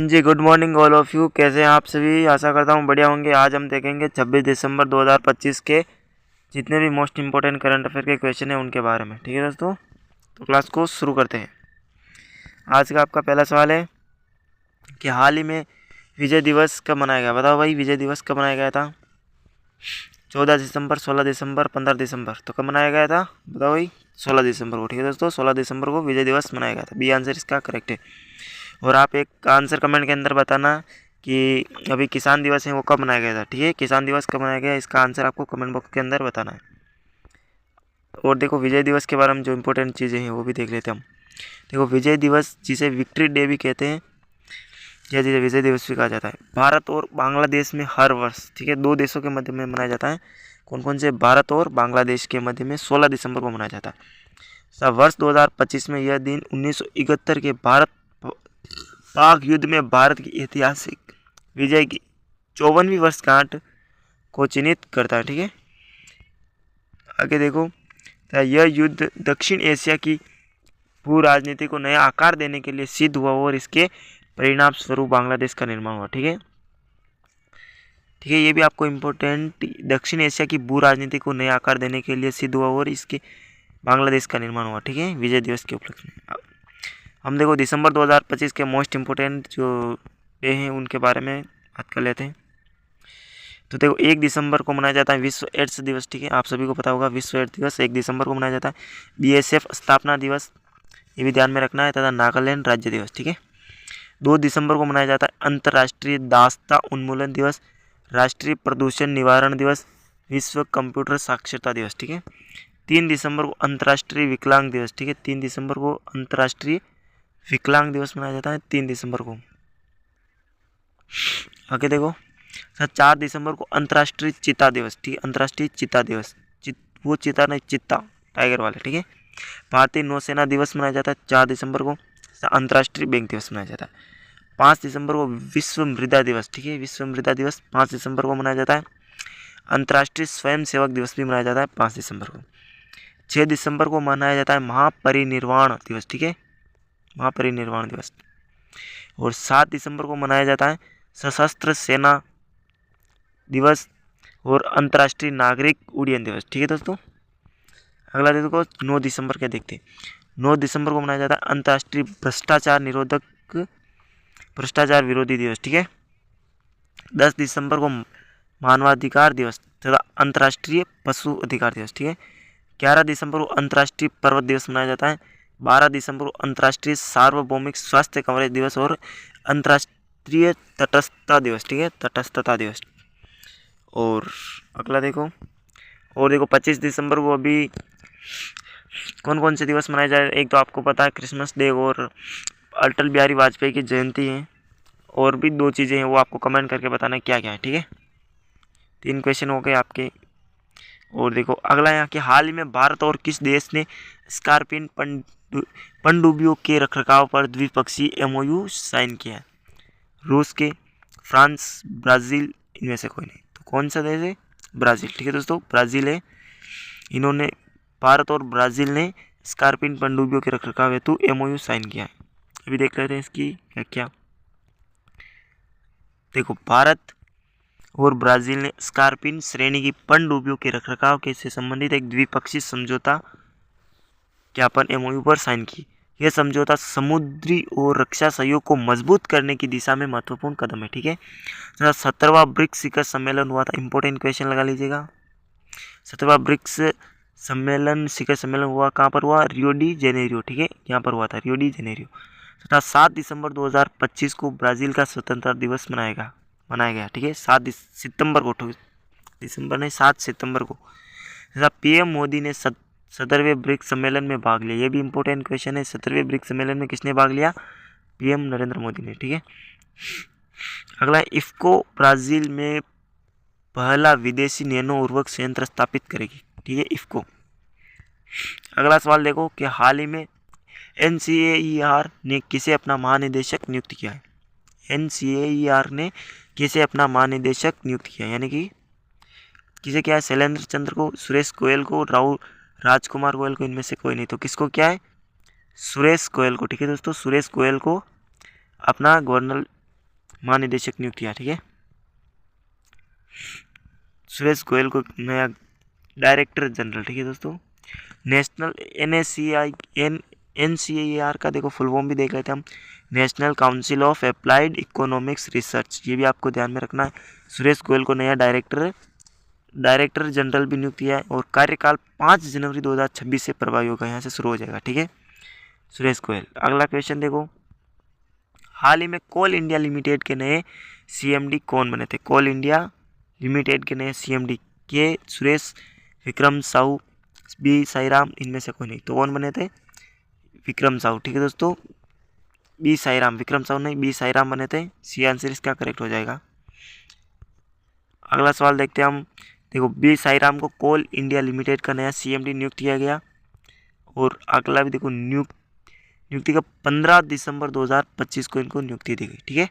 Ji good morning all of you. कैसे हैं आप सभी? आशा करता हूँ बढ़िया होंगे। आज हम देखेंगे 26 दिसंबर 2025 के जितने भी मोस्ट इंपॉर्टेंट करंट अफेयर के क्वेश्चन हैं उनके बारे में। ठीक है दोस्तों, तो क्लास को शुरू करते हैं। आज का आपका पहला सवाल है कि हाल ही में विजय दिवस कब मनाया गया? बताओ भाई, विजय दिवस कब मनाया गया था? 14 दिसंबर, 16 दिसंबर, 15 दिसंबर। तो कब मनाया गया था? बताओ भाई। 16 दिसंबर को। ठीक है दोस्तों, 16 दिसंबर को विजय दिवस मनाया गया था। बी आंसर इसका करेक्ट है। और आप एक आंसर कमेंट के अंदर बताना कि अभी किसान दिवस है वो कब मनाया गया था। ठीक है, किसान दिवस कब मनाया गया, इसका आंसर आपको कमेंट बॉक्स के अंदर बताना है। और देखो, विजय दिवस के बारे में जो इंपॉर्टेंट चीज़ें हैं वो भी देख लेते हैं हम। देखो, विजय दिवस जिसे विक्ट्री डे भी कहते हैं या जिसे विजय दिवस भी कहा जाता है, भारत और बांग्लादेश में हर वर्ष, ठीक है, दो देशों के मध्य में मनाया जाता है। कौन कौन से? भारत और बांग्लादेश के मध्य में 16 दिसंबर को मनाया जाता है। वर्ष 2025 में यह दिन 1971 के भारत पाक युद्ध में भारत की ऐतिहासिक विजय की 54वीं वर्षगांठ को चिन्हित करता है। ठीक है, आगे देखो, यह युद्ध दक्षिण एशिया की भू राजनीति को नया आकार देने के लिए सिद्ध हुआ और इसके परिणाम स्वरूप बांग्लादेश का निर्माण हुआ। ठीक है, ये भी आपको इम्पोर्टेंट, दक्षिण एशिया की भू राजनीति को नया आकार देने के लिए सिद्ध हुआ और इसके बांग्लादेश का निर्माण हुआ। ठीक है, विजय दिवस के उपलक्ष्य में हम देखो दिसंबर 2025 के मोस्ट इम्पोर्टेंट जो डे हैं उनके बारे में बात कर लेते हैं। तो देखो, 1 दिसंबर को मनाया जाता है विश्व एड्स दिवस। ठीक है, आप सभी को पता होगा विश्व एड्स दिवस 1 दिसंबर को मनाया जाता है। बीएसएफ स्थापना दिवस, ये भी ध्यान में रखना है, तथा नागालैंड राज्य दिवस। ठीक है, 2 दिसंबर को मनाया जाता है अंतर्राष्ट्रीय दास्ता उन्मूलन दिवस, राष्ट्रीय प्रदूषण निवारण दिवस, विश्व कंप्यूटर साक्षरता दिवस। ठीक है, 3 दिसंबर को अंतर्राष्ट्रीय विकलांग दिवस। ठीक है, 3 दिसंबर को अंतर्राष्ट्रीय विकलांग दिवस मनाया जाता है 3 दिसंबर को। आगे देखो, 4 दिसंबर को अंतर्राष्ट्रीय चीता दिवस। ठीक है, अंतर्राष्ट्रीय चीता दिवस, वो चीता नहीं, चित्ता टाइगर वाले। ठीक है, भारतीय नौसेना दिवस मनाया जाता है 4 दिसंबर को। अंतर्राष्ट्रीय बैंक दिवस मनाया जाता है 5 दिसंबर को। विश्व मृदा दिवस, ठीक है, विश्व मृदा दिवस 5 दिसंबर को मनाया जाता है। अंतर्राष्ट्रीय स्वयं सेवक दिवस भी मनाया जाता है 5 दिसंबर को। 6 दिसंबर को मनाया जाता है महापरिनिर्वाण दिवस। ठीक है, महापरिनिर्वाण दिवस। और 7 दिसंबर को मनाया जाता है सशस्त्र सेना दिवस और अंतर्राष्ट्रीय नागरिक उड्डयन दिवस। ठीक है दोस्तों, अगला देखो 9 दिसंबर क्या देखते हैं। 9 दिसंबर को मनाया जाता है अंतर्राष्ट्रीय भ्रष्टाचार विरोधी दिवस। ठीक है, 10 दिसंबर को मानवाधिकार दिवस तथा अंतर्राष्ट्रीय पशु अधिकार दिवस। ठीक है, 11 दिसंबर को अंतर्राष्ट्रीय पर्वत दिवस मनाया जाता है। 12 दिसंबर को अंतर्राष्ट्रीय सार्वभौमिक स्वास्थ्य कवरेज दिवस और अंतर्राष्ट्रीय तटस्थता दिवस। ठीक है, तटस्थता दिवस। और अगला देखो, 25 दिसंबर को अभी कौन कौन से दिवस मनाए जाए? एक तो आपको पता है क्रिसमस डे और अटल बिहारी वाजपेयी की जयंती है। और भी 2 चीज़ें हैं, वो आपको कमेंट करके बताना है क्या क्या है। ठीक है, 3 क्वेश्चन हो गए आपके। और देखो अगला यहाँ कि हाल ही में भारत और किस देश ने स्कॉर्पियन पनडुब्बियों के रखरखाव पर द्विपक्षीय एमओयू साइन किया है? रूस के, फ्रांस, ब्राज़ील, इनमें से कोई नहीं। तो कौन सा देश है? ब्राज़ील। ठीक है दोस्तों, ब्राज़ील है। इन्होंने, भारत और ब्राज़ील ने स्कॉर्पियन पनडुब्बियों के रखरखाव हेतु एमओयू साइन किया है। अभी देख लेते हैं इसकी क्या। देखो, भारत और ब्राज़ील ने स्कॉर्पियन श्रेणी की पनडुब्बियों के रखरखाव के से संबंधित एक द्विपक्षीय समझौता ज्ञापन एमओयू पर साइन की। यह समझौता समुद्री और रक्षा सहयोग को मजबूत करने की दिशा में महत्वपूर्ण कदम है। ठीक है, 17वां ब्रिक्स शिखर सम्मेलन हुआ था। इंपॉर्टेंट क्वेश्चन लगा लीजिएगा। 17वां ब्रिक्स सम्मेलन, शिखर सम्मेलन हुआ कहाँ पर हुआ? Rio de Janeiro. ठीक है, यहाँ पर हुआ था, रियो डी जेनेरियो। तथा 7 दिसंबर 2025 को ब्राज़ील का स्वतंत्रता दिवस मनाया गया। ठीक है, 7 सितंबर को, दिसंबर नहीं, 7 सितंबर को। तथा पीएम मोदी ने 17वें ब्रिक्स सम्मेलन में भाग लिया। ये भी इंपॉर्टेंट क्वेश्चन है। 17वें ब्रिक्स सम्मेलन में किसने भाग लिया? पीएम नरेंद्र मोदी ने। ठीक है, अगला, इफ्को ब्राज़ील में पहला विदेशी नैनो उर्वरक संयंत्र स्थापित करेगी। ठीक है, इफ्को। अगला सवाल देखो कि हाल ही में NCAER ने किसे अपना महानिदेशक नियुक्त किया है? NCAER ने किसे अपना महानिदेशक नियुक्त किया, यानी कि किसे क्या है? शैलेंद्र चंद्र को, सुरेश गोयल को, राजकुमार गोयल को, इनमें से कोई नहीं। तो किसको क्या है? सुरेश गोयल को। ठीक है दोस्तों, सुरेश गोयल को अपना गवर्नर महानिदेशक नियुक्त किया। ठीक है, सुरेश गोयल को नया डायरेक्टर जनरल। ठीक है दोस्तों, नेशनल NCAR का देखो फुल फॉर्म भी देख लेते हैं हम, national council of applied economics research. ये भी आपको ध्यान में रखना है। सुरेश गोयल को नया डायरेक्टर जनरल भी नियुक्त किया है और कार्यकाल 5 जनवरी 2026 से प्रभावी होगा, यहाँ से शुरू हो जाएगा। ठीक है, सुरेश गोयल। अगला क्वेश्चन देखो, हाल ही में कोल इंडिया लिमिटेड के नए CMD कौन बने थे? कोल इंडिया लिमिटेड के नए CMD के सुरेश, विक्रम साहू, बी साईराम, इनमें से कोई नहीं। तो कौन बने थे? विक्रम साहू। ठीक है दोस्तों, बी साईराम, विक्रम साहू नहीं, बी साईराम बने थे। सी आंसर इसका करेक्ट हो जाएगा। अगला सवाल देखते हैं हम। देखो, बी साईराम को कोल इंडिया लिमिटेड का नया CMD नियुक्त किया गया। और अगला भी देखो, नियुक्ति का 15 दिसंबर 2025 को इनको नियुक्ति दी गई। ठीक है,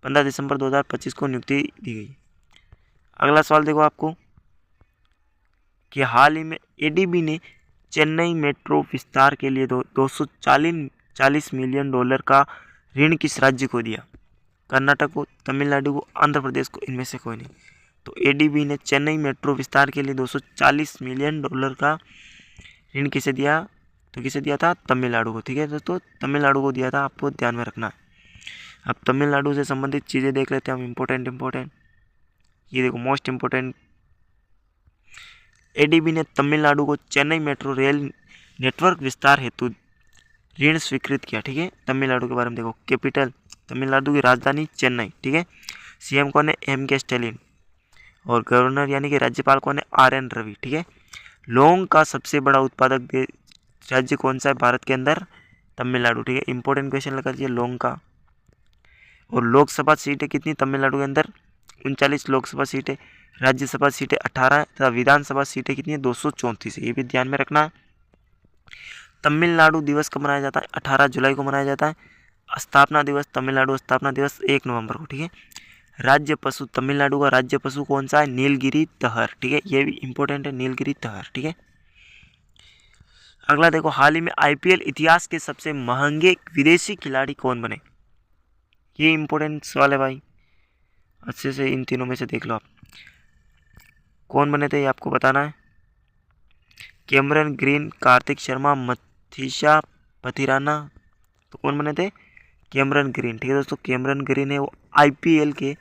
15 दिसंबर 2025 को नियुक्ति दी गई। अगला सवाल देखो आपको कि हाल ही में ADB ने चेन्नई मेट्रो विस्तार के लिए 240 मिलियन डॉलर का ऋण किस राज्य को दिया? कर्नाटक को, तमिलनाडु को, आंध्र प्रदेश को, इनमें से कोई नहीं। तो ADB ने चेन्नई मेट्रो विस्तार के लिए 240 मिलियन डॉलर का ऋण किसे दिया? तो किसे दिया था? तमिलनाडु को। ठीक है दोस्तों, तमिलनाडु को दिया था, आपको ध्यान में रखना है। अब तमिलनाडु से संबंधित चीज़ें देख लेते हैं हम, इम्पोर्टेंट। ये देखो मोस्ट इम्पोर्टेंट, ADB ने तमिलनाडु को चेन्नई मेट्रो रेल नेटवर्क विस्तार हेतु ऋण स्वीकृत किया। ठीक है, तमिलनाडु के बारे में देखो, कैपिटल तमिलनाडु की राजधानी चेन्नई। ठीक है, CM कौन है? MK Stalin. और गवर्नर यानी कि राज्यपाल कौन है? RN रवि। ठीक है, लौंग का सबसे बड़ा उत्पादक राज्य कौन सा है भारत के अंदर? तमिलनाडु। ठीक है, इंपॉर्टेंट क्वेश्चन लगा दीजिए लौंग का। और लोकसभा सीटें कितनी तमिलनाडु के अंदर? 39 लोकसभा सीटें, राज्यसभा सीटें 18 तथा विधानसभा सीटें कितनी है? 234 है। ये भी ध्यान में रखना है। तमिलनाडु दिवस कब मनाया जाता है? 18 जुलाई को मनाया जाता है। स्थापना दिवस, तमिलनाडु स्थापना दिवस 1 नवंबर को। ठीक है, राज्य पशु, तमिलनाडु का राज्य पशु कौन सा है? नीलगिरी तहर। ठीक है, ये भी इंपॉर्टेंट है, नीलगिरी तहर। ठीक है, अगला देखो, हाल ही में IPL इतिहास के सबसे महंगे विदेशी खिलाड़ी कौन बने? ये इंपॉर्टेंट सवाल है भाई, अच्छे से इन तीनों में से देख लो आप, कौन बने थे ये आपको बताना है। Cameron green, Kartik Sharma, Matheesha Pathirana. तो कौन बने थे? Cameron green. ठीक है दोस्तों, कैमरन ग्रीन है वो IPL के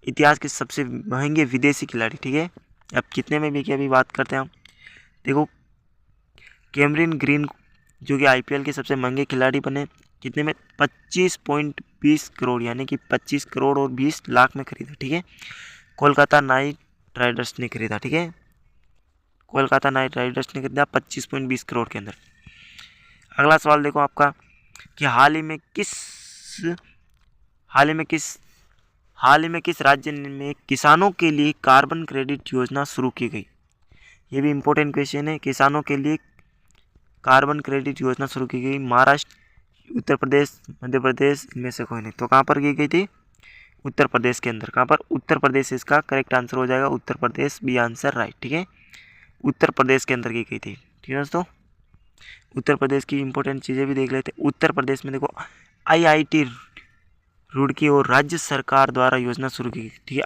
इतिहास के सबसे महंगे विदेशी खिलाड़ी। ठीक है, अब कितने में बिके अभी बात करते हैं हम। देखो, कैमरन ग्रीन जो कि IPL के सबसे महंगे खिलाड़ी बने, कितने में? 25.20 करोड़, यानी कि 25 करोड़ और 20 लाख में खरीदा। ठीक है, कोलकाता नाइट राइडर्स ने खरीदा। ठीक है, कोलकाता नाइट राइडर्स ने खरीदा 25.20 करोड़ के अंदर। अगला सवाल देखो आपका कि हाल ही में किस राज्य में किसानों के लिए कार्बन क्रेडिट योजना शुरू की गई? ये भी इंपॉर्टेंट क्वेश्चन है। किसानों के लिए कार्बन क्रेडिट योजना शुरू की गई। महाराष्ट्र, उत्तर प्रदेश, मध्य प्रदेश, इनमें से कोई नहीं। तो कहाँ पर की गई थी? उत्तर प्रदेश के अंदर। कहाँ पर? उत्तर प्रदेश इसका करेक्ट आंसर हो जाएगा, Uttar Pradesh, B answer right. ठीक है, उत्तर प्रदेश के अंदर की गई थी। ठीक है दोस्तों, उत्तर प्रदेश की इंपॉर्टेंट चीज़ें भी देख लेते हैं। उत्तर प्रदेश में देखो, IIT रुड़की और राज्य सरकार द्वारा योजना शुरू की गई। ठीक है,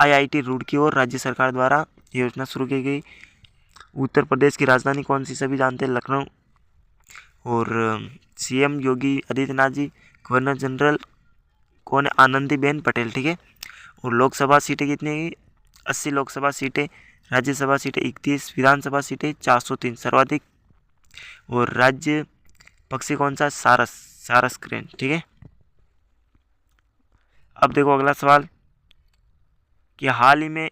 IIT रुड़की और राज्य सरकार द्वारा योजना शुरू की गई। उत्तर प्रदेश की राजधानी कौन सी? सभी जानते हैं, लखनऊ। और CM Yogi Adityanath ji, governor general कौन है? आनंदीबेन पटेल। ठीक है, और लोकसभा सीटें कितनी? 80 लोकसभा सीटें, राज्यसभा सीटें 31, विधानसभा सीटें 403 सर्वाधिक। और राज्य पक्षी कौन सा? सारस क्रेन। ठीक है, अब देखो अगला सवाल कि हाल ही में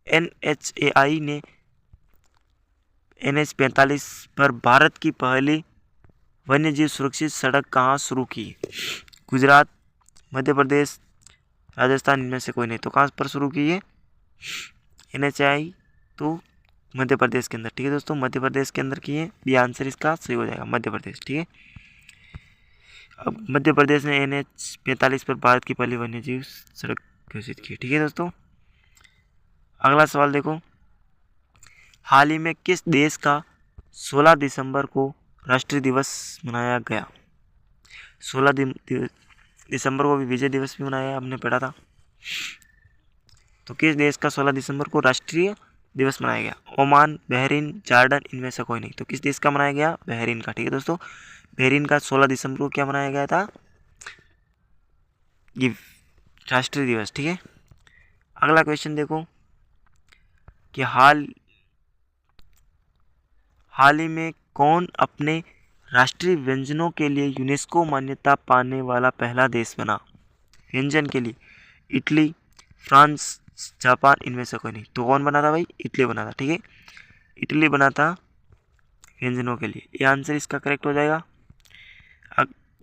NHAI ने NH-45 पर भारत की पहली वन्यजीव सुरक्षित सड़क कहाँ शुरू की? गुजरात, मध्य प्रदेश, राजस्थान, इनमें से कोई नहीं। तो कहाँ पर शुरू की है NHAI? तो मध्य प्रदेश के अंदर। ठीक है दोस्तों, मध्य प्रदेश के अंदर की है, बी आंसर इसका सही हो जाएगा, मध्य प्रदेश। ठीक है, अब मध्य प्रदेश ने NH-45 पर भारत की पहली वन्यजीव सड़क घोषित की। ठीक है दोस्तों, अगला सवाल देखो, हाल ही में किस देश का 16 दिसंबर को राष्ट्रीय दिवस मनाया गया? दिसंबर को भी विजय दिवस भी मनाया, हमने पढ़ा था। तो किस देश का 16 दिसंबर को राष्ट्रीय दिवस मनाया गया? ओमान, बहरीन, जॉर्डन, इनमें से कोई नहीं। तो किस देश का मनाया गया? बहरीन का। ठीक है दोस्तों, बहरीन का 16 दिसंबर को क्या मनाया गया था? ये राष्ट्रीय दिवस। ठीक है, अगला क्वेश्चन देखो कि हाल ही में कौन अपने राष्ट्रीय व्यंजनों के लिए यूनेस्को मान्यता पाने वाला पहला देश बना? व्यंजन के लिए इटली, फ्रांस, जापान, इनमें से कोई नहीं। तो कौन बना था भाई? इटली बना था। ठीक है, इटली बना था व्यंजनों के लिए। ये आंसर इसका करेक्ट हो जाएगा।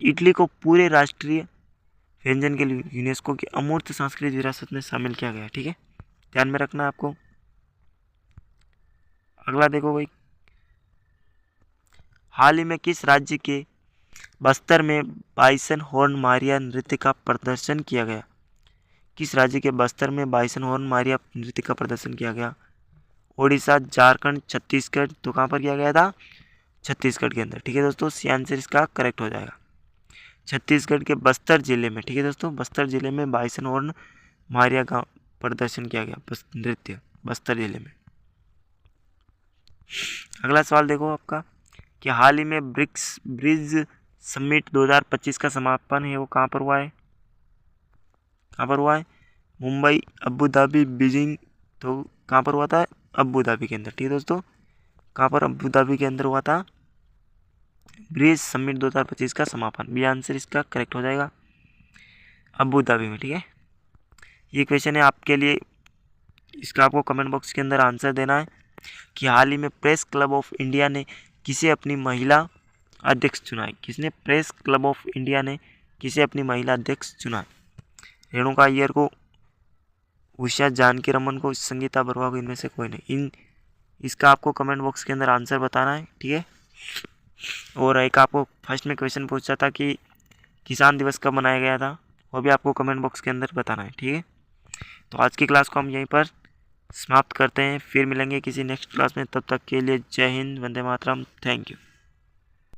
इटली को पूरे राष्ट्रीय व्यंजन के लिए यूनेस्को की अमूर्त सांस्कृतिक विरासत में शामिल किया गया। ठीक है, ध्यान में रखना आपको। अगला देखो भाई, हाल ही में किस राज्य के बस्तर में बाइसन हॉर्न मारिया नृत्य का प्रदर्शन किया गया? किस राज्य के बस्तर में बाइसन हॉर्न मारिया नृत्य का प्रदर्शन किया गया? ओडिशा, झारखंड, छत्तीसगढ़। तो कहाँ पर किया गया था? छत्तीसगढ़ के अंदर। ठीक है दोस्तों, सी आंसर इसका करेक्ट हो जाएगा। छत्तीसगढ़ के बस्तर जिले में। ठीक है दोस्तों, बस्तर जिले में बाइसन हॉर्न मारिया का प्रदर्शन किया गया नृत्य, बस्तर जिले में। अगला सवाल देखो आपका कि हाल ही में ब्रिक्स ब्रिज समिट 2025 का समापन है वो कहाँ पर हुआ है? कहाँ पर हुआ है? Mumbai, Abu Dhabi, Beijing. तो कहाँ पर हुआ था? अबू धाबी के अंदर। ठीक है दोस्तों, कहाँ पर? अबू धाबी के अंदर हुआ था ब्रिज समिट 2025 का समापन। बी आंसर इसका करेक्ट हो जाएगा, अबू धाबी में। ठीक है, ये क्वेश्चन है आपके लिए, इसका आपको कमेंट बॉक्स के अंदर आंसर देना है कि हाल ही में प्रेस क्लब ऑफ इंडिया ने किसे अपनी महिला अध्यक्ष चुना है? किसने? प्रेस क्लब ऑफ इंडिया ने किसे अपनी महिला अध्यक्ष चुना है? रेणुका अय्यर को, उषा जानकी रमन को, संगीता बरुआ को, इनमें से कोई नहीं। इसका आपको कमेंट बॉक्स के अंदर आंसर बताना है। ठीक है, और एक आपको फर्स्ट में क्वेश्चन पूछा था कि किसान दिवस कब मनाया गया था, वो भी आपको कमेंट बॉक्स के अंदर बताना है। ठीक है, तो आज की क्लास को हम यहीं पर समाप्त करते हैं, फिर मिलेंगे किसी नेक्स्ट क्लास में। तब तक के लिए जय हिंद, वंदे मातरम, थैंक यू।